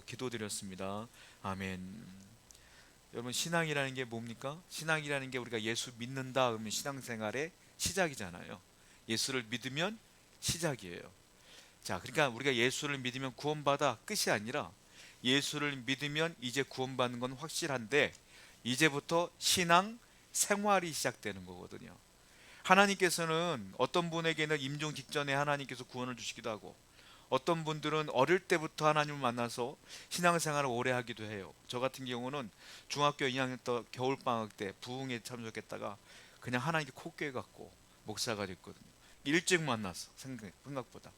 기도드렸습니다. 아멘. 여러분, 신앙이라는 게 뭡니까? 신앙이라는 게 우리가 예수 믿는다 그러면 신앙생활의 시작이잖아요. 예수를 믿으면 시작이에요. 자, 그러니까 우리가 예수를 믿으면 구원받아 끝이 아니라 예수를 믿으면 이제 구원받는 건 확실한데 이제부터 신앙 생활이 시작되는 거거든요. 하나님께서는 어떤 분에게는 임종 직전에 하나님께서 구원을 주시기도 하고 어떤 분들은 어릴 때부터 하나님을 만나서 신앙생활을 오래 하기도 해요. 저 같은 경우는 중학교 2학년 때 겨울방학 때 부흥에 참석했다가 그냥 하나님께 코 깨갖고 목사가 됐거든요. 일찍 만났어, 생각보다.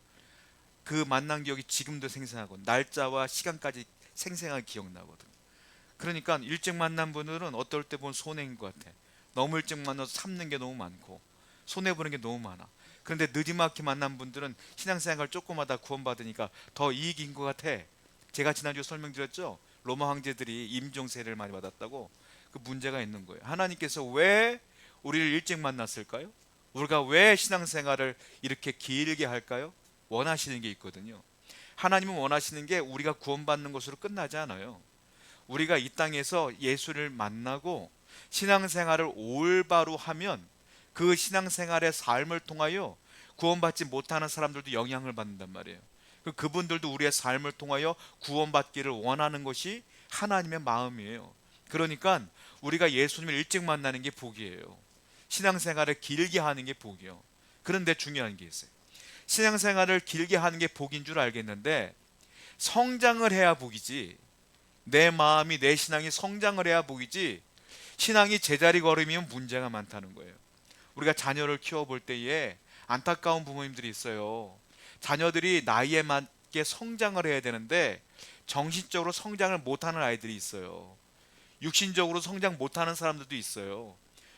그 만난 기억이 지금도 생생하고 날짜와 시간까지 생생하게 기억나거든요. 그러니까 일찍 만난 분들은 어떨 때 보면 손해인 것 같아. 너무 일찍 만나서 참는 게 너무 많고 손해보는 게 너무 많아. 그런데 느지막이 만난 분들은 신앙생활 조금 하다 구원받으니까 더 이익인 것 같아. 제가 지난주에 설명드렸죠. 로마 황제들이 임종세례를 많이 받았다고. 그 문제가 있는 거예요. 하나님께서 왜 우리를 일찍 만났을까요? 우리가 왜 신앙생활을 이렇게 길게 할까요? 원하시는 게 있거든요. 하나님은 원하시는 게 우리가 구원받는 것으로 끝나지 않아요. 우리가 이 땅에서 예수를 만나고 신앙생활을 올바로 하면 그 신앙생활의 삶을 통하여 구원받지 못하는 사람들도 영향을 받는단 말이에요. 그분들도 우리의 삶을 통하여 구원받기를 원하는 것이 하나님의 마음이에요. 그러니까 우리가 예수님을 일찍 만나는 게 복이에요. 신앙생활을 길게 하는 게 복이요. 그런데 중요한 게 있어요. 신앙생활을 길게 하는 게 복인 줄 알겠는데 성장을 해야 복이지, 내 마음이 내 신앙이 성장을 해야 복이지 신앙이 제자리 걸음이면 문제가 많다는 거예요. 우리가 자녀를 키워볼 때에 안타까운 부모님들이 있어요. 자녀들이 나이에 맞게 성장을 해야 되는데 정신적으로 성장을 못하는 아이들이 있어요. 육신적으로 성장 못하는 사람들도 있어요.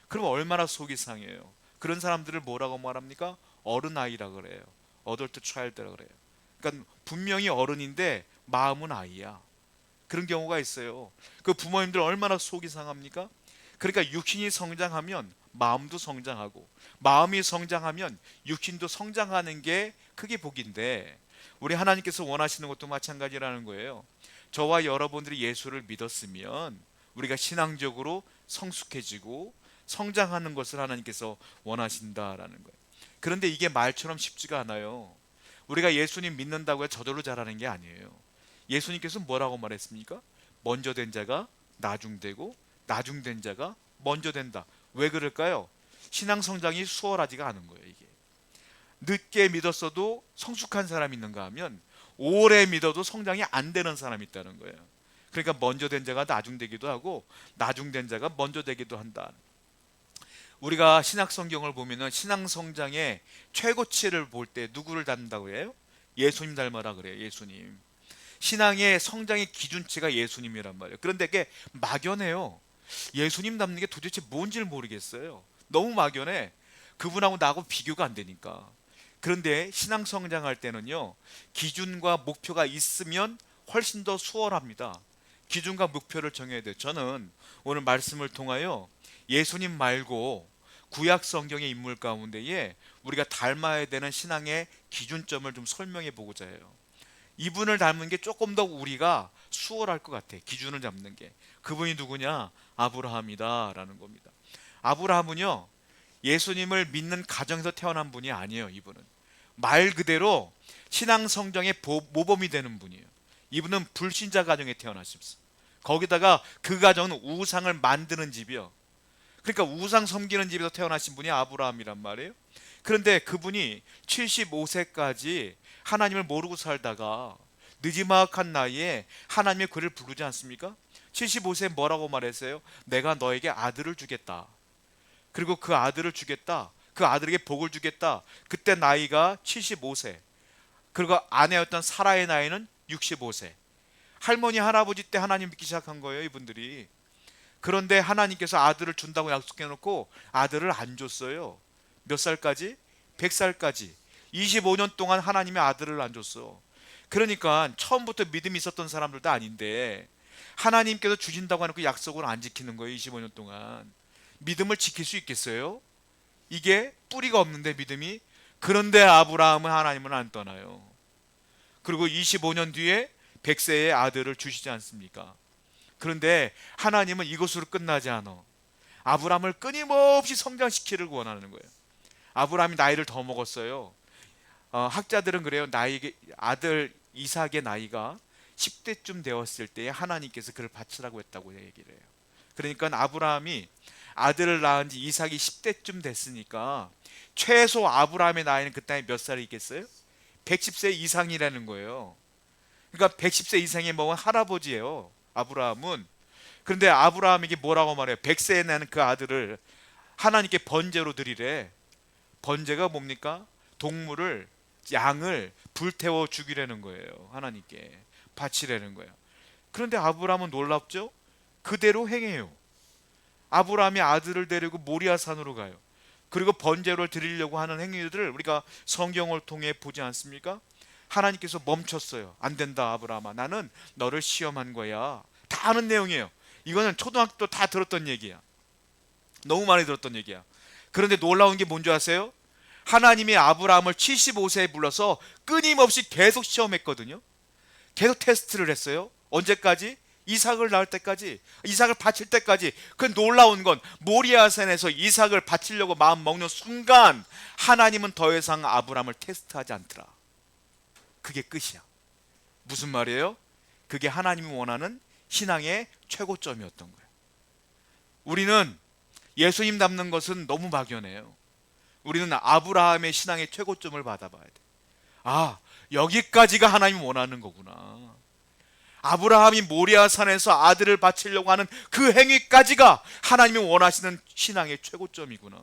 그럼 얼마나 속이 상해요. 그런 사람들을 뭐라고 말합니까? 어른아이라 그래요. 어덜트 차일드라 그래요. 그러니까 분명히 어른인데 마음은 아이야. 그런 경우가 있어요. 그 부모님들 얼마나 속이 상합니까? 그러니까 육신이 성장하면 마음도 성장하고 마음이 성장하면 육신도 성장하는 게 크게 복인데 우리 하나님께서 원하시는 것도 마찬가지라는 거예요. 저와 여러분들이 예수를 믿었으면 우리가 신앙적으로 성숙해지고 성장하는 것을 하나님께서 원하신다라는 거예요. 그런데 이게 말처럼 쉽지가 않아요. 우리가 예수님 믿는다고 해서 저절로 잘하는 게 아니에요. 예수님께서 뭐라고 말했습니까? 먼저 된 자가 나중되고 나중된 자가 먼저 된다. 왜 그럴까요? 신앙 성장이 수월하지가 않은 거예요. 이게 늦게 믿었어도 성숙한 사람이 있는가 하면 오래 믿어도 성장이 안 되는 사람이 있다는 거예요. 그러니까 먼저 된 자가 나중되기도 하고 나중된 자가 먼저 되기도 한다. 우리가 신약 성경을 보면은 신앙 성장의 최고치를 볼 때 누구를 닮는다고 해요? 예수님 닮아라 그래요. 예수님. 신앙의 성장의 기준치가 예수님이란 말이에요. 그런데 그게 막연해요. 예수님 닮는 게 도대체 뭔지를 모르겠어요. 너무 막연해. 그분하고 나하고 비교가 안 되니까. 그런데 신앙 성장할 때는요, 기준과 목표가 있으면 훨씬 더 수월합니다. 기준과 목표를 정해야 돼요. 저는 오늘 말씀을 통하여 예수님 말고 구약 성경의 인물 가운데에 우리가 닮아야 되는 신앙의 기준점을 좀 설명해 보고자 해요. 이분을 닮은 게 조금 더 우리가 수월할 것 같아. 기준을 잡는 게. 그분이 누구냐? 아브라함이다 라는 겁니다. 아브라함은요, 예수님을 믿는 가정에서 태어난 분이 아니에요. 이분은 말 그대로 신앙 성장의 모범이 되는 분이에요. 이분은 불신자 가정에 태어나셨어. 거기다가 그 가정은 우상을 만드는 집이요. 그러니까 우상 섬기는 집에서 태어나신 분이 아브라함이란 말이에요. 그런데 그분이 75세까지 하나님을 모르고 살다가 느지막한 나이에 하나님의 그를 부르지 않습니까? 75세에 뭐라고 말했어요? 내가 너에게 아들을 주겠다. 그리고 그 아들을 주겠다. 그 아들에게 복을 주겠다. 그때 나이가 75세. 그리고 아내였던 사라의 나이는 65세. 할머니 할아버지 때 하나님 믿기 시작한 거예요, 이분들이. 그런데 하나님께서 아들을 준다고 약속해 놓고 아들을 안 줬어요. 몇 살까지? 100살까지. 25년 동안 하나님의 아들을 안 줬어. 그러니까 처음부터 믿음이 있었던 사람들도 아닌데 하나님께서 주신다고 하는 그 약속을 안 지키는 거예요. 25년 동안. 믿음을 지킬 수 있겠어요? 이게 뿌리가 없는데 믿음이. 그런데 아브라함은 하나님을 안 떠나요. 그리고 25년 뒤에 100세의 아들을 주시지 않습니까? 그런데 하나님은 이것으로 끝나지 않아. 아브라함을 끊임없이 성장시키기를 원하는 거예요. 아브라함이 나이를 더 먹었어요. 학자들은 그래요. 아들 이삭의 나이가 10대쯤 되었을 때에 하나님께서 그를 바치라고 했다고 얘기를 해요. 그러니까 아브라함이 아들을 낳은 지 이삭이 10대쯤 됐으니까 최소 아브라함의 나이는 그때 몇 살이겠어요? 110세 이상이라는 거예요. 그러니까 110세 이상이 먹은 할아버지예요, 아브라함은. 그런데 아브라함에게 뭐라고 말해요? 100세에 나는 그 아들을 하나님께 번제로 드리래. 번제가 뭡니까? 동물을, 양을 불태워 죽이라는 거예요. 하나님께 바치라는 거예요. 그런데 아브라함은 놀랍죠? 그대로 행해요. 아브라함이 아들을 데리고 모리아산으로 가요. 그리고 번제를 드리려고 하는 행위들을 우리가 성경을 통해 보지 않습니까? 하나님께서 멈췄어요. 안 된다, 아브라함아. 나는 너를 시험한 거야. 다 아는 내용이에요. 이거는 초등학교 때 다 들었던 얘기야. 너무 많이 들었던 얘기야. 그런데 놀라운 게 뭔지 아세요? 하나님이 아브라함을 75세에 불러서 끊임없이 계속 시험했거든요. 계속 테스트를 했어요. 언제까지? 이삭을 낳을 때까지, 이삭을 바칠 때까지. 그 놀라운 건 모리아산에서 이삭을 바치려고 마음 먹는 순간 하나님은 더 이상 아브라함을 테스트하지 않더라. 그게 끝이야. 무슨 말이에요? 그게 하나님이 원하는 신앙의 최고점이었던 거예요. 우리는 예수님 닮는 것은 너무 막연해요. 우리는 아브라함의 신앙의 최고점을 받아봐야 돼. 아, 여기까지가 하나님이 원하는 거구나. 아브라함이 모리아산에서 아들을 바치려고 하는 그 행위까지가 하나님이 원하시는 신앙의 최고점이구나.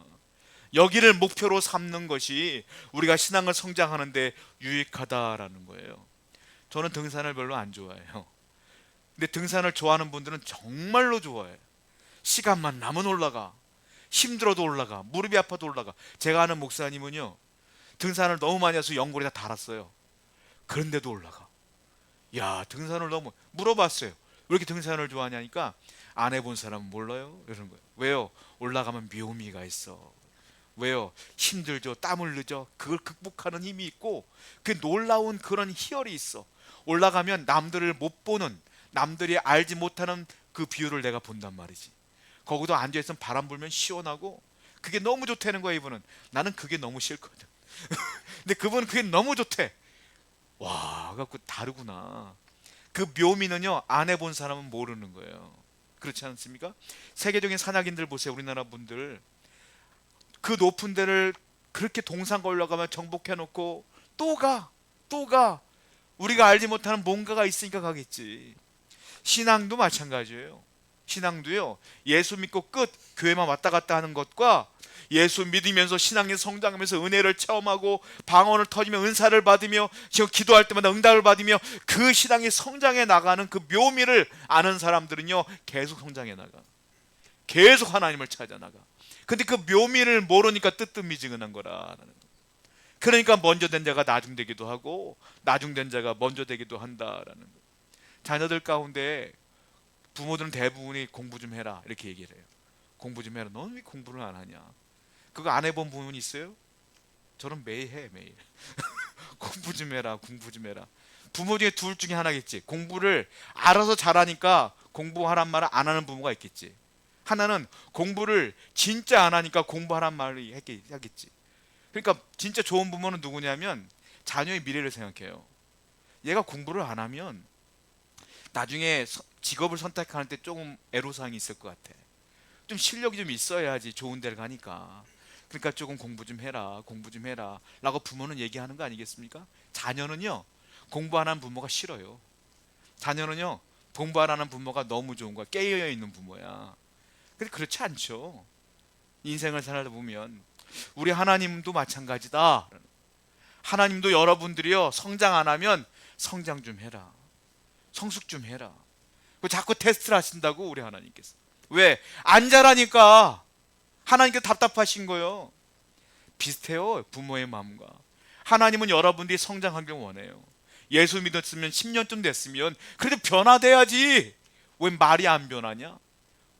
여기를 목표로 삼는 것이 우리가 신앙을 성장하는데 유익하다라는 거예요. 저는 등산을 별로 안 좋아해요. 근데 등산을 좋아하는 분들은 정말로 좋아해요. 시간만 나면 올라가, 힘들어도 올라가, 무릎이 아파도 올라가. 제가 아는 목사님은요, 등산을 너무 많이 해서 연골이 다 닳았어요. 그런데도 올라가. 야, 등산을 너무 물어봤어요. 왜 이렇게 등산을 좋아하냐니까 안 해본 사람은 몰라요 이러는 거예요. 왜요? 올라가면 묘미가 있어. 왜요? 힘들죠, 땀을 흘리죠. 그걸 극복하는 힘이 있고 그 놀라운 그런 희열이 있어. 올라가면 남들을 못 보는, 남들이 알지 못하는 그 비율을 내가 본단 말이지. 거기도 앉아있으면 바람 불면 시원하고 그게 너무 좋다는 거야. 이분은. 나는 그게 너무 싫거든. 근데 그분은 그게 너무 좋대. 와, 갖고 다르구나. 그 묘미는요, 안 해본 사람은 모르는 거예요. 그렇지 않습니까? 세계적인 산악인들 보세요. 우리나라 분들 그 높은 데를 그렇게 동상 걸려가면 정복해 놓고 또 가. 우리가 알지 못하는 뭔가가 있으니까 가겠지. 신앙도 마찬가지예요. 신앙도요, 예수 믿고 끝 교회만 왔다 갔다 하는 것과 예수 믿으면서 신앙에 성장하면서 은혜를 체험하고 방언을 터지며 은사를 받으며 지금 기도할 때마다 응답을 받으며 그 신앙이 성장해 나가는 그 묘미를 아는 사람들은요, 계속 성장해 나가. 계속 하나님을 찾아 나가. 근데 그 묘미를 모르니까 뜨뜻미지근한 거라는 거. 그러니까 먼저 된 자가 나중되기도 하고 나중된 자가 먼저 되기도 한다라는 거. 자녀들 가운데 부모들은 대부분이 공부 좀 해라 이렇게 얘기를 해요. 공부 좀 해라. 너는 왜 공부를 안 하냐? 그거 안 해본 부모는 있어요? 저는 매일 해, 매일. 공부 좀 해라, 공부 좀 해라. 부모 중에 둘 중에 하나겠지. 공부를 알아서 잘하니까 공부하란 말을 안 하는 부모가 있겠지. 하나는 공부를 진짜 안 하니까 공부하란 말을 하겠지. 그러니까 진짜 좋은 부모는 누구냐면 자녀의 미래를 생각해요. 얘가 공부를 안 하면 나중에 직업을 선택하는 때 조금 애로사항이 있을 것 같아. 좀 실력이 좀 있어야지 좋은 데를 가니까. 그러니까 조금 공부 좀 해라, 공부 좀 해라 라고 부모는 얘기하는 거 아니겠습니까? 자녀는요, 공부 안 하는 부모가 싫어요. 자녀는요, 공부 안 하는 부모가 너무 좋은 거야. 깨어있는 부모야. 근데 그렇지 않죠. 인생을 살다 보면 우리 하나님도 마찬가지다. 하나님도 여러분들이요, 성장 안 하면 성장 좀 해라, 성숙 좀 해라. 자꾸 테스트를 하신다고 우리 하나님께서. 왜? 안 자라니까 하나님께 답답하신 거예요. 비슷해요, 부모의 마음과. 하나님은 여러분들이 성장하길 원해요. 예수 믿었으면 10년쯤 됐으면 그래도 변화돼야지. 왜 말이 안 변하냐?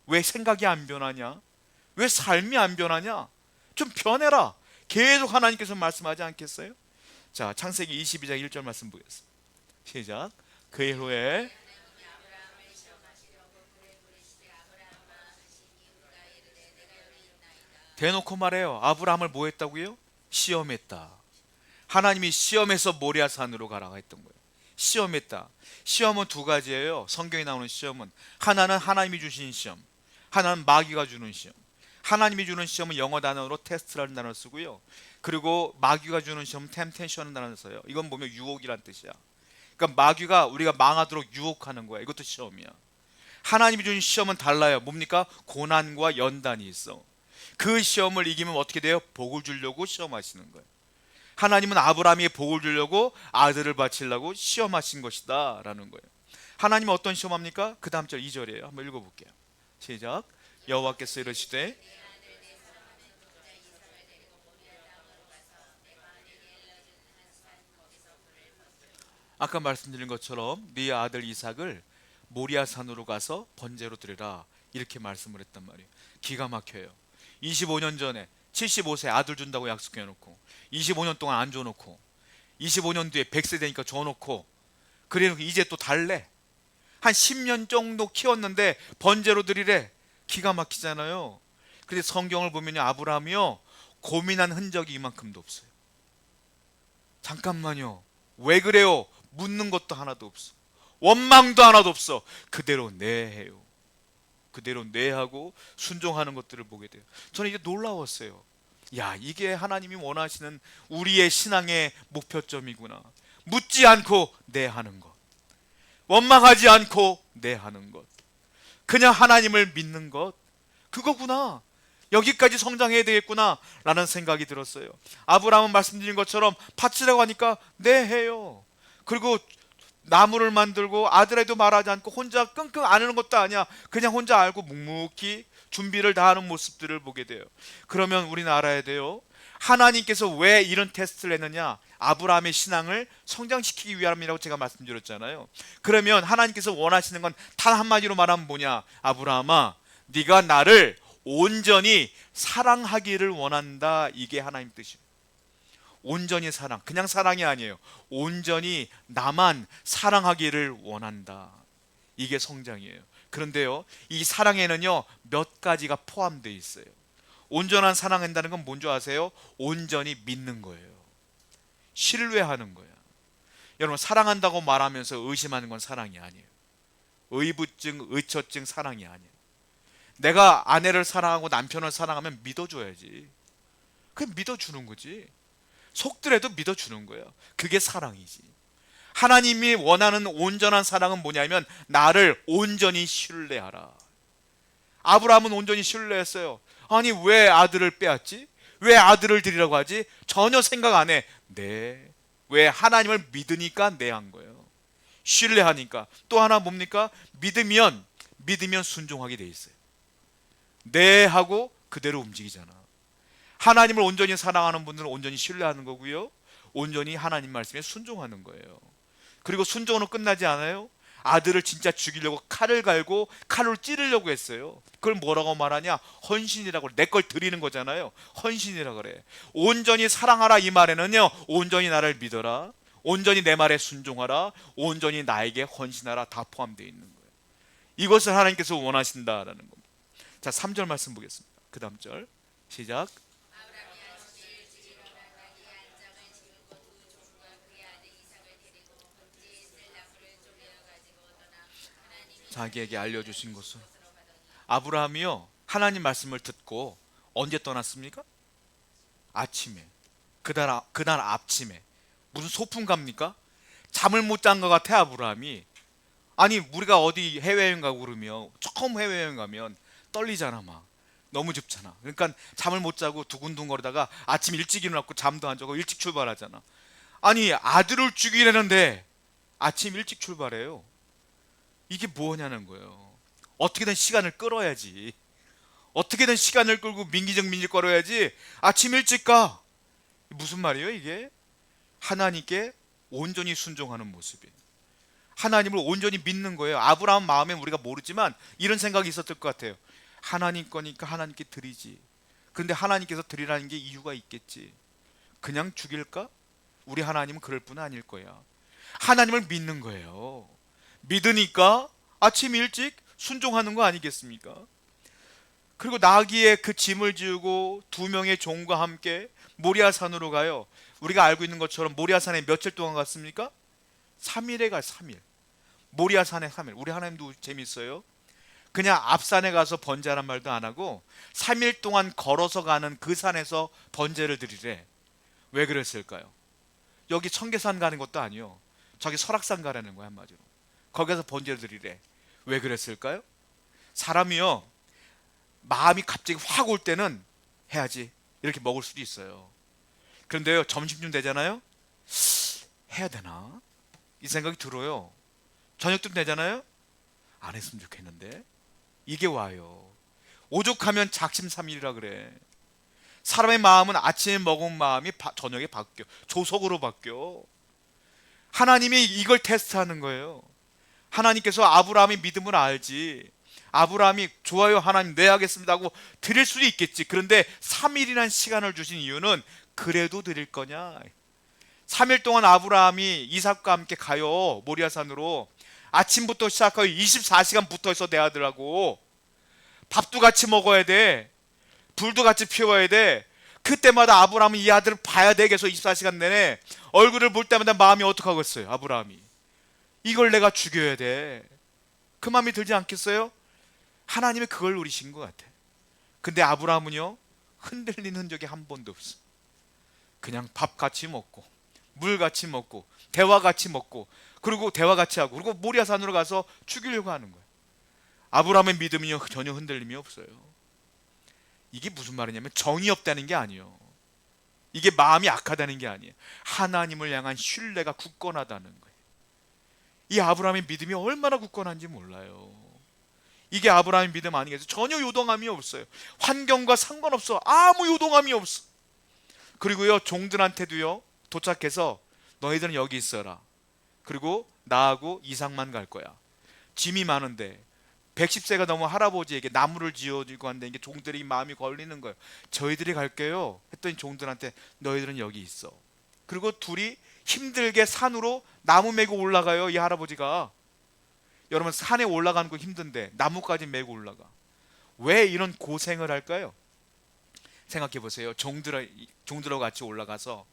왜 생각이 안 변하냐? 왜 삶이 안 변하냐? 좀 변해라. 계속 하나님께서 말씀하지 않겠어요? 자, 창세기 22장 1절 말씀 보겠습니다. 시작. 그의 후에 대놓고 말해요. 아브라함을 뭐 했다고요? 시험했다. 하나님이 시험해서 모리아산으로 가라고 했던 거예요. 시험했다. 시험은 두 가지예요. 성경에 나오는 시험은 하나는 하나님이 주신 시험, 하나는 마귀가 주는 시험. 하나님이 주는 시험은 영어 단어로 테스트라는 단어를 쓰고요. 그리고 마귀가 주는 시험은 템테이션이라는 단어를 써요. 이건 보면 유혹이란 뜻이야. 그러니까 마귀가 우리가 망하도록 유혹하는 거야. 이것도 시험이야. 하나님이 주신 시험은 달라요. 뭡니까? 고난과 연단이 있어. 그 시험을 이기면 어떻게 돼요? 복을 주려고 시험하시는 거예요. 하나님은 아브라함에게 복을 주려고 아들을 바치려고 시험하신 것이다 라는 거예요. 하나님은 어떤 시험합니까? 그 다음 절 2절이에요. 한번 읽어볼게요. 시작. 여호와께서 이르시되 아까 말씀드린 것처럼 네 아들 이삭을 모리아산으로 가서 번제로 드리라 이렇게 말씀을 했단 말이에요. 기가 막혀요. 25년 전에 75세 아들 준다고 약속해 놓고 25년 동안 안 줘놓고 25년 뒤에 100세 되니까 줘놓고 그래놓고 이제 또 달래. 한 10년 정도 키웠는데 번제로 드리래. 기가 막히잖아요. 근데 성경을 보면요, 아브라함이요 고민한 흔적이 이만큼도 없어요. 잠깐만요, 왜 그래요? 묻는 것도 하나도 없어. 원망도 하나도 없어. 그대로 내해요. 그대로 내하고 순종하는 것들을 보게 돼요. 저는 이게 놀라웠어요. 야, 이게 하나님이 원하시는 우리의 신앙의 목표점이구나. 묻지 않고 내하는 것, 원망하지 않고 내하는 것, 그냥 하나님을 믿는 것, 그거구나. 여기까지 성장해야 되겠구나 라는 생각이 들었어요. 아브라함은 말씀드린 것처럼 바치라고 하니까 네 해요. 그리고 나무를 만들고 아들에도 말하지 않고 혼자 끙끙 앓는 것도 아니야. 그냥 혼자 알고 묵묵히 준비를 다하는 모습들을 보게 돼요. 그러면 우리는 알아야 돼요. 하나님께서 왜 이런 테스트를 했느냐? 아브라함의 신앙을 성장시키기 위함이라고 제가 말씀드렸잖아요. 그러면 하나님께서 원하시는 건 단 한마디로 말하면 뭐냐? 아브라함아, 네가 나를 온전히 사랑하기를 원한다. 이게 하나님 뜻이에요. 온전히 사랑, 그냥 사랑이 아니에요. 온전히 나만 사랑하기를 원한다. 이게 성장이에요. 그런데요, 이 사랑에는요 몇 가지가 포함되어 있어요. 온전한 사랑한다는 건 뭔지 아세요? 온전히 믿는 거예요. 신뢰하는 거야. 여러분, 사랑한다고 말하면서 의심하는 건 사랑이 아니에요. 의부증, 의처증 사랑이 아니에요. 내가 아내를 사랑하고 남편을 사랑하면 믿어줘야지. 그냥 믿어주는 거지. 속더라도 믿어주는 거예요. 그게 사랑이지. 하나님이 원하는 온전한 사랑은 뭐냐면 나를 온전히 신뢰하라. 아브라함은 온전히 신뢰했어요. 아니, 왜 아들을 빼앗지? 왜 아들을 드리라고 하지? 전혀 생각 안 해. 네. 왜? 하나님을 믿으니까 네 한 거예요. 신뢰하니까. 또 하나 뭡니까? 믿으면 순종하게 돼 있어요. 네 하고 그대로 움직이잖아. 하나님을 온전히 사랑하는 분들은 온전히 신뢰하는 거고요, 온전히 하나님 말씀에 순종하는 거예요. 그리고 순종으로 끝나지 않아요. 아들을 진짜 죽이려고 칼을 갈고 칼로 찌르려고 했어요. 그걸 뭐라고 말하냐? 헌신이라고. 내 걸 드리는 거잖아요. 헌신이라 그래. 온전히 사랑하라 이 말에는요, 온전히 나를 믿어라, 온전히 내 말에 순종하라, 온전히 나에게 헌신하라 다 포함되어 있는 거예요. 이것을 하나님께서 원하신다라는 겁니다. 자, 3절 말씀 보겠습니다. 그 다음 절 시작. 자기에게 알려주신 것은, 아브라함이요 하나님 말씀을 듣고 언제 떠났습니까? 아침에. 그날 아침에. 무슨 소풍 갑니까? 잠을 못 잔 것 같아 아브라함이. 아니, 우리가 어디 해외여행 가고 그러면, 처음 해외여행 가면 떨리잖아. 막 너무 좁잖아. 그러니까 잠을 못 자고 두근두근거리다가 아침 일찍 일어났고 잠도 안 자고 일찍 출발하잖아. 아니, 아들을 죽이려는데 아침 일찍 출발해요. 이게 뭐냐는 거예요. 어떻게든 시간을 끌어야지. 어떻게든 시간을 끌고 민기적민직거려야지. 아침 일찍 가. 무슨 말이에요 이게? 하나님께 온전히 순종하는 모습이에요. 하나님을 온전히 믿는 거예요. 아브라함 마음에 우리가 모르지만 이런 생각이 있었을 것 같아요. 하나님 거니까 하나님께 드리지. 그런데 하나님께서 드리라는 게 이유가 있겠지. 그냥 죽일까? 우리 하나님은 그럴 뿐 아닐 거야. 하나님을 믿는 거예요. 믿으니까 아침 일찍 순종하는 거 아니겠습니까? 그리고 나귀에 그 짐을 지우고 두 명의 종과 함께 모리아산으로 가요. 우리가 알고 있는 것처럼 모리아산에 며칠 동안 갔습니까? 3일에 가 3일. 모리아산에 3일. 우리 하나님도 재밌어요. 그냥 앞산에 가서 번제하란 말도 안 하고 3일 동안 걸어서 가는 그 산에서 번제를 드리래. 왜 그랬을까요? 여기 청계산 가는 것도 아니요, 저기 설악산 가라는 거야 한마디로. 거기서 번제를 드리래. 왜 그랬을까요? 사람이요, 마음이 갑자기 확 올 때는 해야지 이렇게 먹을 수도 있어요. 그런데요, 점심쯤 되잖아요, 해야 되나? 이 생각이 들어요. 저녁쯤 되잖아요, 안 했으면 좋겠는데. 이게 와요. 오죽하면 작심삼일이라 그래. 사람의 마음은 아침에 먹은 마음이 저녁에 바뀌어. 조석으로 바뀌어. 하나님이 이걸 테스트하는 거예요. 하나님께서 아브라함의 믿음을 알지. 아브라함이 좋아요 하나님 네 하겠습니다 하고 드릴 수도 있겠지. 그런데 3일이라는 시간을 주신 이유는 그래도 드릴 거냐. 3일 동안 아브라함이 이삭과 함께 가요, 모리아산으로. 아침부터 시작하여 24시간 붙어있어 내 아들하고. 밥도 같이 먹어야 돼, 불도 같이 피워야 돼. 그때마다 아브라함은 이 아들을 봐야 돼. 계속 24시간 내내 얼굴을 볼 때마다 마음이 어떡하겠어요, 아브라함이. 이걸 내가 죽여야 돼. 그 마음이 들지 않겠어요? 하나님이 그걸 노리신 것 같아. 근데 아브라함은요, 흔들리는 흔적이 한 번도 없어. 그냥 밥 같이 먹고 물 같이 먹고 대화 같이 먹고, 그리고 대화 같이 하고, 그리고 모리아산으로 가서 죽이려고 하는 거야. 아브라함의 믿음이요, 전혀 흔들림이 없어요. 이게 무슨 말이냐면 정이 없다는 게 아니에요. 이게 마음이 악하다는 게 아니에요. 하나님을 향한 신뢰가 굳건하다는 거예요. 이 아브라함의 믿음이 얼마나 굳건한지 몰라요. 이게 아브라함의 믿음 아니겠어요? 전혀 요동함이 없어요. 환경과 상관없어. 아무 요동함이 없어. 그리고요, 종들한테도요, 도착해서 너희들은 여기 있어라. 그리고 나하고 이삭만 갈 거야. 짐이 많은데 110세가 넘은 할아버지에게 나무를 지어주고 한다는 게 종들이 마음이 걸리는 거예요. 저희들이 갈게요 했더니 종들한테 너희들은 여기 있어. 그리고 둘이 힘들게 산으로 나무 메고 올라가요. 이 할아버지가. 여러분, 산에 올라가는 거 힘든데 나무까지 메고 올라가. 왜 이런 고생을 할까요? 생각해 보세요. 종들하고 같이 올라가서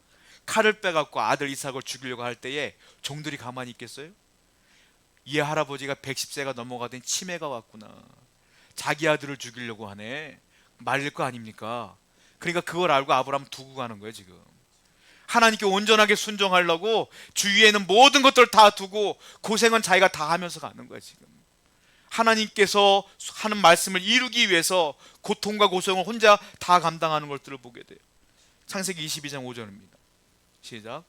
칼을 빼갖고 아들 이삭을 죽이려고 할 때에 종들이 가만히 있겠어요? 이 할아버지가 110세가 넘어가더니 치매가 왔구나, 자기 아들을 죽이려고 하네, 말릴 거 아닙니까? 그러니까 그걸 알고 아브라함 두고 가는 거예요. 지금 하나님께 온전하게 순종하려고 주위에는 모든 것들을 다 두고 고생은 자기가 다 하면서 가는 거예요. 지금 하나님께서 하는 말씀을 이루기 위해서 고통과 고생을 혼자 다 감당하는 것들을 보게 돼요. 창세기 22장 5절입니다 시작.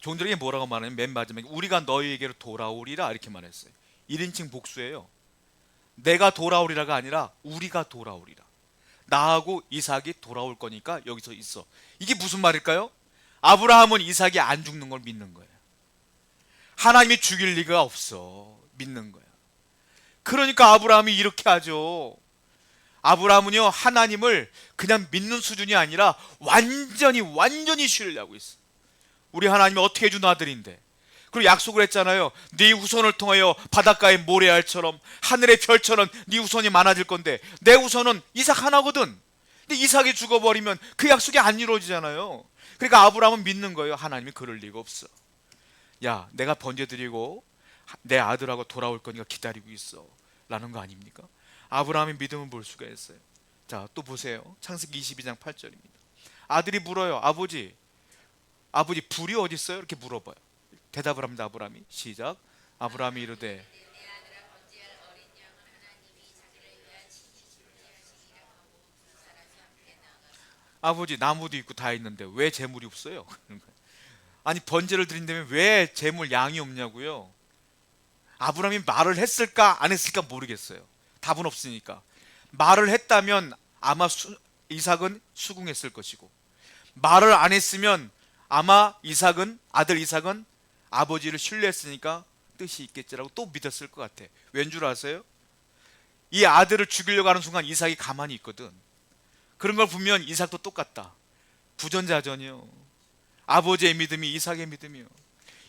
종들에게 뭐라고 말하냐면 맨 마지막에 우리가 너희에게로 돌아오리라 이렇게 말했어요. 1인칭 복수예요. 내가 돌아오리라가 아니라 우리가 돌아오리라. 나하고 이삭이 돌아올 거니까 여기서 있어. 이게 무슨 말일까요? 아브라함은 이삭이 안 죽는 걸 믿는 거예요. 하나님이 죽일 리가 없어, 믿는 거야. 그러니까 아브라함이 이렇게 하죠. 아브라함은요, 하나님을 그냥 믿는 수준이 아니라 완전히 신뢰하고 있어. 우리 하나님이 어떻게 해준 아들인데, 그리고 약속을 했잖아요. 네 후손을 통하여 바닷가의 모래알처럼 하늘의 별처럼 네 후손이 많아질 건데 내 후손은 이삭 하나거든. 근데 이삭이 죽어버리면 그 약속이 안 이루어지잖아요. 그러니까 아브라함은 믿는 거예요. 하나님이 그럴 리가 없어. 야, 내가 번제 드리고 내 아들하고 돌아올 거니까 기다리고 있어 라는 거 아닙니까? 아브라함의 믿음을 볼 수가 있어요. 자, 또 보세요. 창세기 22장 8절입니다 아들이 물어요. 아버지 불이 어디 있어요? 이렇게 물어봐요. 대답을 합니다. 아브라함이. 시작. 아브라함이 이르되 아버지 나무도 있고 다 있는데 왜 재물이 없어요? 아니 번제를 드린다면 왜 재물 양이 없냐고요? 아브라함이 말을 했을까 안 했을까 모르겠어요. 답은 없으니까. 말을 했다면 아마 이삭은 수긍했을 것이고, 말을 안 했으면 아마 아들 이삭은 아버지를 신뢰했으니까 뜻이 있겠지라고 또 믿었을 것 같아. 왠 줄 아세요? 이 아들을 죽이려고 하는 순간 이삭이 가만히 있거든. 그런 걸 보면 이삭도 똑같다. 부전자전이요. 아버지의 믿음이 이삭의 믿음이요.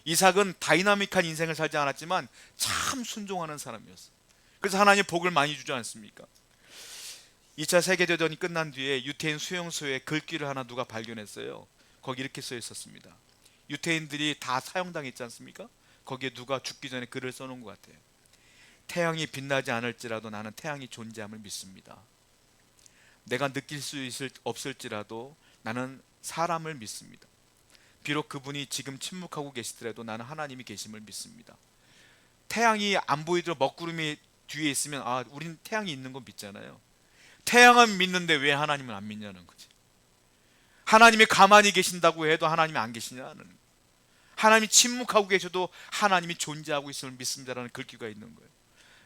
이삭은 다이나믹한 인생을 살지 않았지만 참 순종하는 사람이었어요. 그래서 하나님 복을 많이 주지 않습니까? 2차 세계대전이 끝난 뒤에 유태인 수용소에 글귀를 하나 누가 발견했어요. 거기 이렇게 써 있었습니다. 유태인들이 다 사형당했지 않습니까? 거기에 누가 죽기 전에 글을 써놓은 것 같아요. 태양이 빛나지 않을지라도 나는 태양이 존재함을 믿습니다. 내가 느낄 수 없을지라도 나는 사람을 믿습니다. 비록 그분이 지금 침묵하고 계시더라도 나는 하나님이 계심을 믿습니다. 태양이 안 보이더라도 먹구름이 뒤에 있으면 우린 태양이 있는 건 믿잖아요. 태양은 믿는데 왜 하나님은 안 믿냐는 거지. 하나님이 가만히 계신다고 해도 하나님이 안 계시냐는, 하나님이 침묵하고 계셔도 하나님이 존재하고 있음을 믿습니다라는 글귀가 있는 거예요.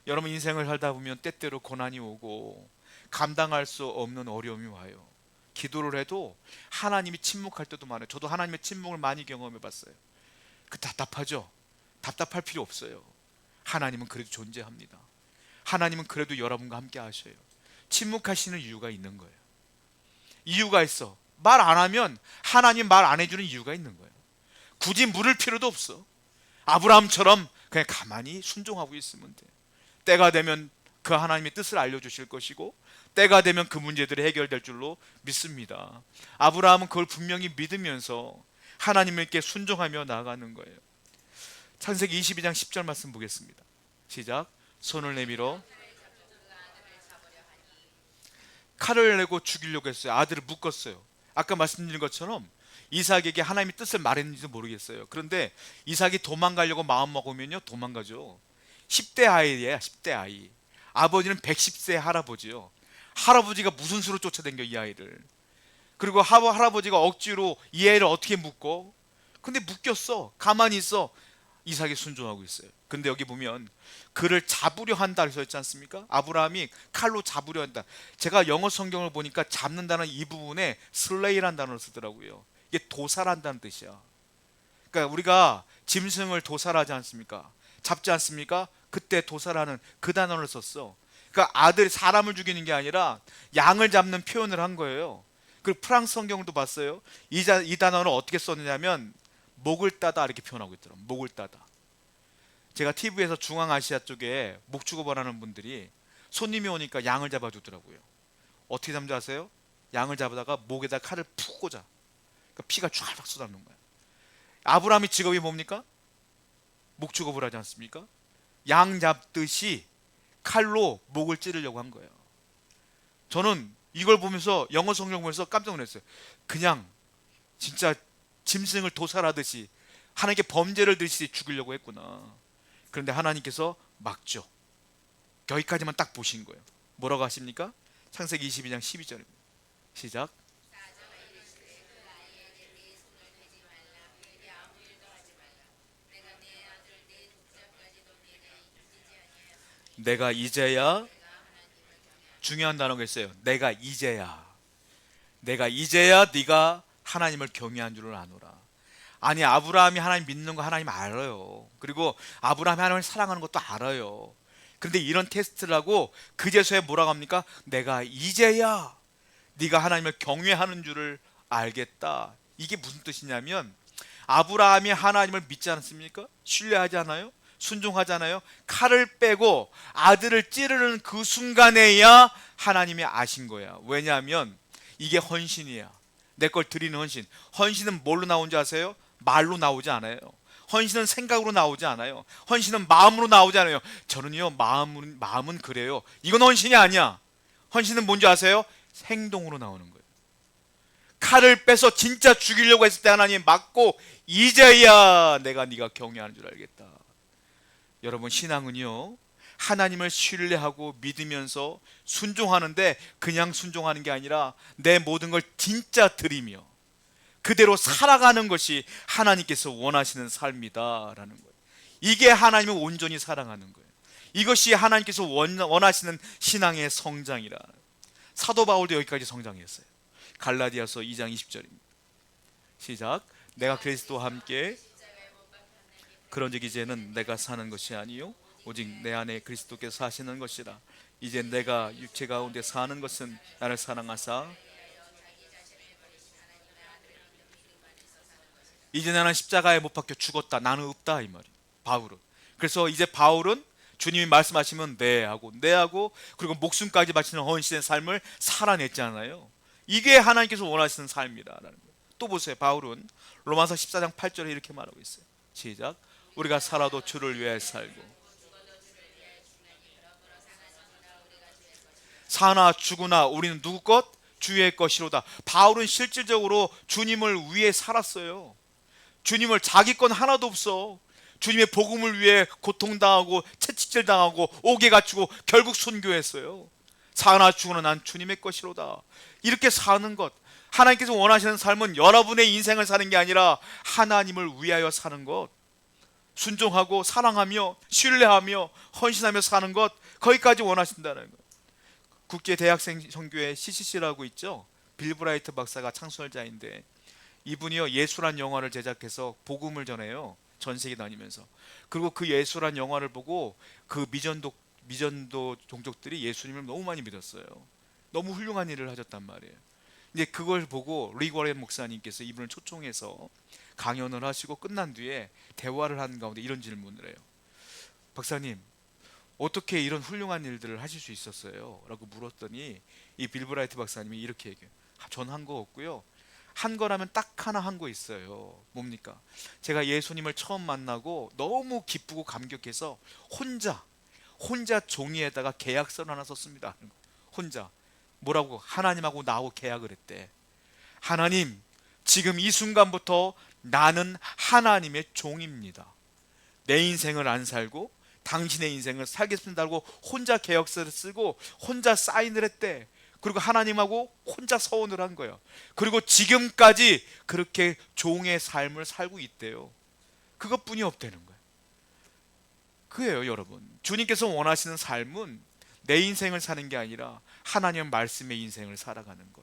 여러분, 인생을 살다 보면 때때로 고난이 오고 감당할 수 없는 어려움이 와요. 기도를 해도 하나님이 침묵할 때도 많아요. 저도 하나님의 침묵을 많이 경험해 봤어요. 그 답답하죠? 답답할 필요 없어요. 하나님은 그래도 존재합니다. 하나님은 그래도 여러분과 함께 하셔요. 침묵하시는 이유가 있는 거예요. 이유가 있어. 말 안 하면 하나님 말 안 해주는 이유가 있는 거예요. 굳이 물을 필요도 없어. 아브라함처럼 그냥 가만히 순종하고 있으면 돼. 때가 되면 그 하나님의 뜻을 알려주실 것이고 때가 되면 그 문제들이 해결될 줄로 믿습니다. 아브라함은 그걸 분명히 믿으면서 하나님께 순종하며 나아가는 거예요. 창세기 22장 10절 말씀 보겠습니다. 시작. 손을 내밀어 칼을 내고 죽이려고 했어요. 아들을 묶었어요. 아까 말씀드린 것처럼 이삭에게 하나님의 뜻을 말했는지도 모르겠어요. 그런데 이삭이 도망가려고 마음먹으면요 도망가죠. 10대 아이예요. 10대 아이. 아버지는 110세 할아버지요. 할아버지가 무슨 수로 쫓아다녀 이 아이를. 그리고 할아버지가 억지로 이 아이를 어떻게 묶어? 근데 묶였어. 가만히 있어. 이삭이 순종하고 있어요. 근데 여기 보면 그를 잡으려 한다 그랬지 않습니까? 아브라함이 칼로 잡으려 한다. 제가 영어 성경을 보니까 잡는다는 이 부분에 슬레이라는 단어를 쓰더라고요. 이게 도살한다는 뜻이야. 그러니까 우리가 짐승을 도살하지 않습니까? 잡지 않습니까? 그때 도살하는 그 단어를 썼어. 그러니까 아들이 사람을 죽이는 게 아니라 양을 잡는 표현을 한 거예요. 그리고 프랑스 성경도 봤어요. 이 단어는 어떻게 썼느냐면 목을 따다 이렇게 표현하고 있더라고요. 목을 따다. 제가 TV에서 중앙아시아 쪽에 목축업을 분들이 손님이 오니까 양을 잡아주더라고요. 어떻게 잡는지 아세요? 양을 잡아다가 목에다 칼을 푹 꽂아. 그러니까 피가 쫙 쏟아지는 거야. 아브라함의 직업이 뭡니까? 목축업을 하지 않습니까? 양 잡듯이 칼로 목을 찌르려고 한 거예요. 저는 이걸 보면서 영어 성경 보면서 깜짝 놀랐어요. 그냥 진짜 짐승을 도살하듯이 하나님께 범죄를 드시듯이 죽이려고 했구나. 그런데 하나님께서 막죠. 여기까지만 딱 보신 거예요. 뭐라고 하십니까? 창세기 22장 12절입니다. 시작. 내가 이제야, 중요한 단어가 있어요. 내가 이제야 네가 하나님을 경외한 줄을 아노라. 아니, 아브라함이 하나님 믿는 거 하나님 알아요. 그리고 아브라함이 하나님을 사랑하는 것도 알아요. 그런데 이런 테스트를 하고 그제서야 뭐라고 합니까? 내가 이제야 네가 하나님을 경외하는 줄을 알겠다. 이게 무슨 뜻이냐면 아브라함이 하나님을 믿지 않습니까? 신뢰하지 않아요? 순종하잖아요. 칼을 빼고 아들을 찌르는 그 순간에야 하나님이 아신 거야. 왜냐하면 이게 헌신이야. 내 걸 드리는 헌신. 헌신은 뭘로 나오는지 아세요? 말로 나오지 않아요. 헌신은 생각으로 나오지 않아요. 헌신은 마음으로 나오지 않아요. 저는요 마음은 그래요. 이건 헌신이 아니야. 헌신은 뭔지 아세요? 행동으로 나오는 거예요. 칼을 빼서 진짜 죽이려고 했을 때 하나님 맞고 이제야 내가 네가 경외하는 줄 알겠다. 여러분, 신앙은요 하나님을 신뢰하고 믿으면서 순종하는데 그냥 순종하는 게 아니라 내 모든 걸 진짜 드리며 그대로 살아가는 것이 하나님께서 원하시는 삶이다라는 거예요. 이게 하나님을 온전히 사랑하는 거예요. 이것이 하나님께서 원하시는 신앙의 성장이라. 사도 바울도 여기까지 성장했어요. 갈라디아서 2장 20절입니다. 시작. 내가 그리스도와 함께 그런즉 이제는 내가 사는 것이 아니요 오직 내 안에 그리스도께서 사시는 것이라. 이제 내가 육체 가운데 사는 것은 나를 사랑하사 이제 나는 십자가에 못 박혀 죽었다, 나는 없다, 이 말이에요, 바울은. 그래서 이제 바울은 주님이 말씀하시면 네 하고, 네 하고, 그리고 목숨까지 바치는 헌신의 삶을 살아냈잖아요. 이게 하나님께서 원하시는 삶이라는 거예요. 또 보세요. 바울은 로마서 14장 8절에 이렇게 말하고 있어요. 시작. 우리가 살아도 주를 위해 살고, 사나 죽으나 우리는 누구 것? 주의 것이로다. 바울은 실질적으로 주님을 위해 살았어요. 주님을, 자기 건 하나도 없어. 주님의 복음을 위해 고통당하고 채찍질 당하고 옥에 갇히고 결국 순교했어요. 사나 죽으나 난 주님의 것이로다. 이렇게 사는 것, 하나님께서 원하시는 삶은 여러분의 인생을 사는 게 아니라 하나님을 위하여 사는 것, 순종하고 사랑하며 신뢰하며 헌신하며 사는 것, 거기까지 원하신다는 것. 국제대학생 선교회 CCC라고 있죠. 빌 브라이트 박사가 창설자인데, 이분이요 예수란 영화를 제작해서 복음을 전해요, 전 세계 다니면서. 그리고 그 예수란 영화를 보고 그 미전도 종족들이 예수님을 너무 많이 믿었어요. 너무 훌륭한 일을 하셨단 말이에요. 이제 그걸 보고 릭 워렌 목사님께서 이분을 초청해서 강연을 하시고 끝난 뒤에 대화를 하는 가운데 이런 질문을 해요. 박사님, 어떻게 이런 훌륭한 일들을 하실 수 있었어요? 라고 물었더니 이 빌 브라이트 박사님이 이렇게 얘기해요. 전 한 거 없고요, 한 거라면 딱 하나 한 거 있어요. 뭡니까? 제가 예수님을 처음 만나고 너무 기쁘고 감격해서 혼자 종이에다가 계약서를 하나 썼습니다. 혼자. 뭐라고? 하나님하고 나하고 계약을 했대. 하나님, 지금 이 순간부터 나는 하나님의 종입니다. 내 인생을 안 살고 당신의 인생을 살겠습니다고 혼자 계약서를 쓰고 혼자 사인을 했대. 그리고 하나님하고 혼자 서원을 한 거예요. 그리고 지금까지 그렇게 종의 삶을 살고 있대요. 그것뿐이 없다는 거예요. 그예요, 여러분. 주님께서 원하시는 삶은 내 인생을 사는 게 아니라 하나님 말씀의 인생을 살아가는 것,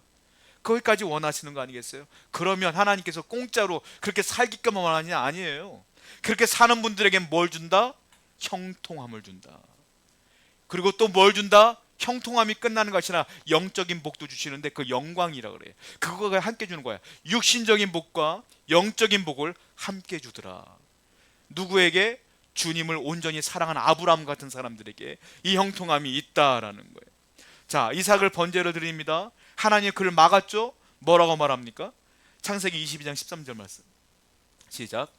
거기까지 원하시는 거 아니겠어요? 그러면 하나님께서 공짜로 그렇게 살기만 원하냐? 아니에요. 그렇게 사는 분들에게 뭘 준다? 형통함을 준다. 그리고 또 뭘 준다? 형통함이 끝나는 것이 아니라 영적인 복도 주시는데 그 영광이라 그래요. 그거가 함께 주는 거야. 육신적인 복과 영적인 복을 함께 주더라. 누구에게? 주님을 온전히 사랑하는 아브라함 같은 사람들에게 이 형통함이 있다라는 거예요. 자, 이삭을 번제로 드립니다. 하나님 그를 막았죠? 뭐라고 말합니까? 창세기 22장 13절 말씀. 시작.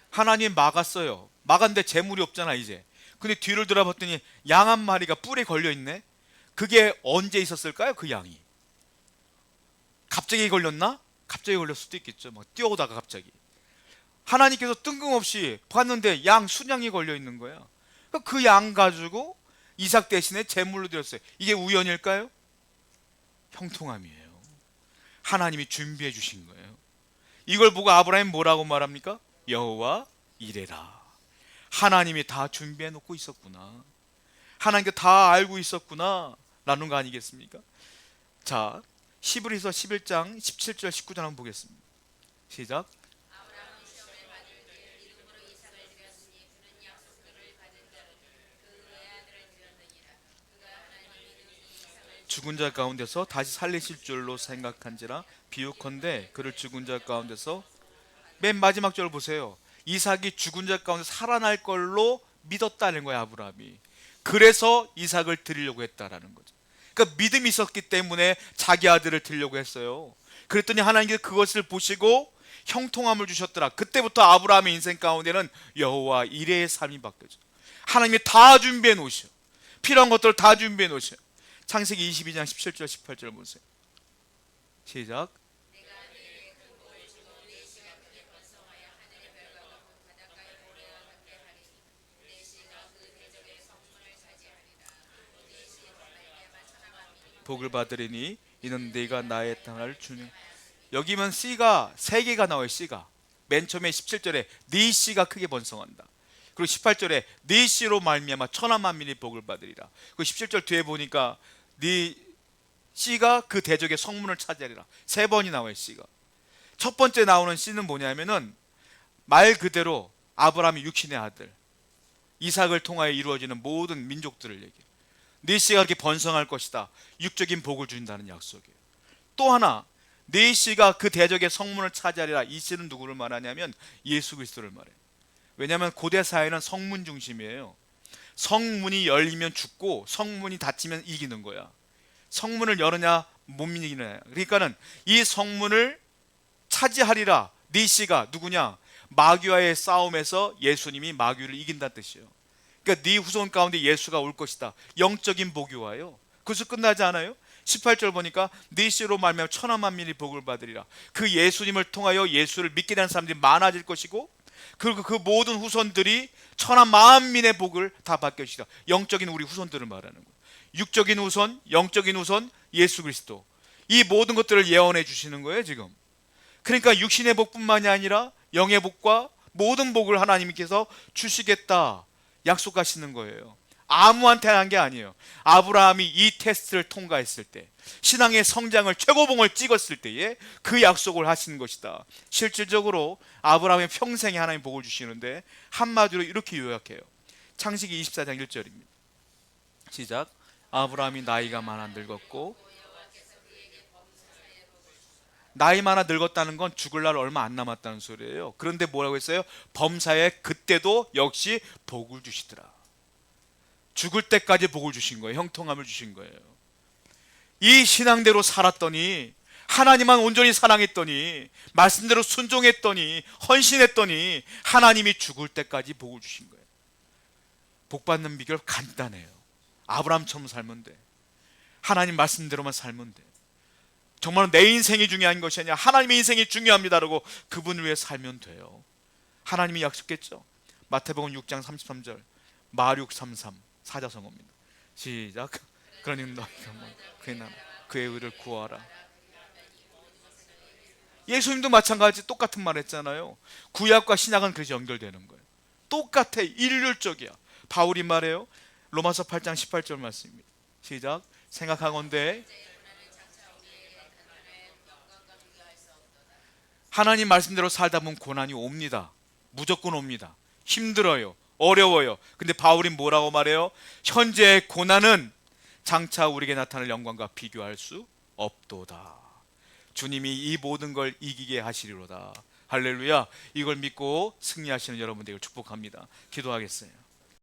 하나님 막았어요. 막았는데 재물이 없잖아 이제. 근데 뒤를 돌아봤더니 양 한 마리가 뿔에 걸려있네. 그게 언제 있었을까요? 그 양이 갑자기 걸렸나? 갑자기 걸렸을 수도 있겠죠. 막 뛰어오다가 갑자기 하나님께서 뜬금없이 봤는데 양 순양이 걸려있는 거야. 그 양 가지고 이삭 대신에 제물로 드렸어요. 이게 우연일까요? 형통함이에요. 하나님이 준비해 주신 거예요. 이걸 보고 아브라함이 뭐라고 말합니까? 여호와 이레라. 하나님이 다 준비해 놓고 있었구나, 하나님께 다 알고 있었구나 라는 거 아니겠습니까? 자, 히브리서 11장 17절 19절 한번 보겠습니다. 시작. 죽은 자 가운데서 다시 살리실 줄로 생각한지라 비유컨대 그를 죽은 자 가운데서, 맨 마지막 절 보세요. 이삭이 죽은 자 가운데 살아날 걸로 믿었다는 거야, 아브라함이. 그래서 이삭을 드리려고 했다라는 거죠. 그러니까 믿음이 있었기 때문에 자기 아들을 드리려고 했어요. 그랬더니 하나님께서 그것을 보시고 형통함을 주셨더라. 그때부터 아브라함의 인생 가운데는 여호와 이레의 삶이 바뀌어져. 하나님이 다 준비해 놓으셔. 필요한 것들을 다 준비해 놓으셔. 창세기 22장 17절 18절 보세요. 시작. 복을 받으리니 이는 네가 나의 땅을 주는. 여기면 C가 3개가 나와요. C가 맨 처음에 17절에 네 씨가 크게 번성한다. 그리고 18절에 네 씨로 말미암아 천하 만민이 복을 받으리라. 그 17절 뒤에 보니까 네 씨가 그 대적의 성문을 차지하리라. 3번이 나와요. C가. 첫 번째 나오는 C는 뭐냐면은 말 그대로 아브라함이 육신의 아들, 이삭을 통하여 이루어지는 모든 민족들을 얘기해요. 네 씨가 그렇게 번성할 것이다. 육적인 복을 주신다는 약속이에요. 또 하나, 네 씨가 그 대적의 성문을 차지하리라. 이 씨는 누구를 말하냐면 예수 그리스도를 말해요. 왜냐하면 고대 사회는 성문 중심이에요. 성문이 열리면 죽고 성문이 닫히면 이기는 거야. 성문을 열으냐 못 이기느냐. 그러니까는 이 성문을 차지하리라. 네 씨가 누구냐? 마귀와의 싸움에서 예수님이 마귀를 이긴다는 뜻이에요. 그러니까 네 후손 가운데 예수가 올 것이다. 영적인 복이 와요. 그래서 끝나지 않아요? 18절 보니까 네 씨로 말미암아 천하 만민이 복을 받으리라. 그 예수님을 통하여 예수를 믿게 되는 사람들이 많아질 것이고, 그리고 그 모든 후손들이 천하 만민의 복을 다 받게 하시다. 영적인 우리 후손들을 말하는 거예요. 육적인 후손, 영적인 후손, 예수 그리스도. 이 모든 것들을 예언해 주시는 거예요 지금. 그러니까 육신의 복뿐만이 아니라 영의 복과 모든 복을 하나님께서 주시겠다 약속하시는 거예요. 아무한테 한 게 아니에요. 아브라함이 이 테스트를 통과했을 때, 신앙의 성장을 최고봉을 찍었을 때에 그 약속을 하시는 것이다. 실질적으로 아브라함의 평생에 하나님 복을 주시는데 한마디로 이렇게 요약해요. 창세기 24장 1절입니다. 시작. 아브라함이 나이가 많아 늙었고, 나이 많아 늙었다는 건 죽을 날 얼마 안 남았다는 소리예요. 그런데 뭐라고 했어요? 범사에 그때도 역시 복을 주시더라. 죽을 때까지 복을 주신 거예요. 형통함을 주신 거예요. 이 신앙대로 살았더니, 하나님만 온전히 사랑했더니, 말씀대로 순종했더니, 헌신했더니 하나님이 죽을 때까지 복을 주신 거예요. 복 받는 비결 간단해요. 아브라함처럼 살면 돼. 하나님 말씀대로만 살면 돼. 정말 내 인생이 중요한 것이 아니라 하나님의 인생이 중요합니다라고 그분을 위해 살면 돼요. 하나님이 약속했죠. 마태복음 6장 33절 마633 사자성어입니다. 시작. 그러니 너희가 그의 나라 그의 의를 구하라. 예수님도 마찬가지 똑같은 말 했잖아요. 구약과 신약은 그래서 연결되는 거예요. 똑같아. 일률적이야. 바울이 말해요. 로마서 8장 18절 말씀입니다. 시작. 생각하건대 하나님 말씀대로 살다 보면 고난이 옵니다. 무조건 옵니다. 힘들어요. 어려워요. 근데 바울이 뭐라고 말해요? 현재의 고난은 장차 우리에게 나타날 영광과 비교할 수 없도다. 주님이 이 모든 걸 이기게 하시리로다. 할렐루야. 이걸 믿고 승리하시는 여러분들을 축복합니다. 기도하겠어요.